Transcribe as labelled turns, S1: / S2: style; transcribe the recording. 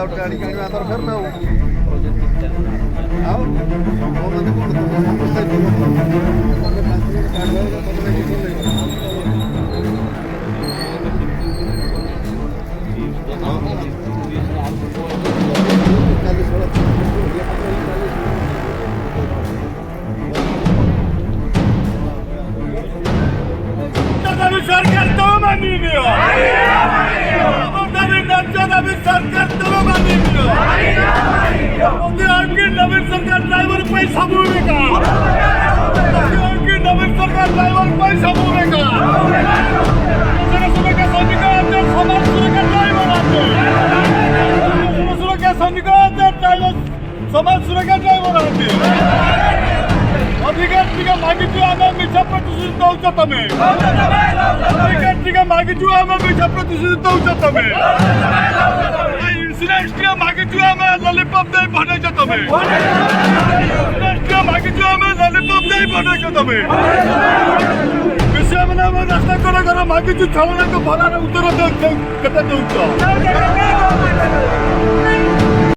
S1: गाडी गाडी आता फिरणार आओ मोबाईल
S2: सरकार तो मानियो सरकार तो मानियो नवीन सरकार ड्राइवर पैसा बोलेगा नवीन सरकार ड्राइवर पैसा बोलेगा सुरक्षा समाज सुरक्षा ड्राइवर आते सुरक्षा ड्राइवर समाज सुरक्षा ड्राइवर आते अधिकार मागितली आम्ही मिठा प्रतिष्ठित देऊचा तुम्ही अधिकार मागितली आम्ही मिठा प्रतिष्ठित देऊचा तुम्ही इन्सिडेंट मागितली आम्ही लॉलीपॉप दे भरायचं तुम्ही इन्सिडेंट मागितली आम्ही लॉलीपॉप दे भरायचं तुम्ही विषय म्हणा रस्ता करा मागितली छावण्याचं भराने उत्तर कथा देऊचा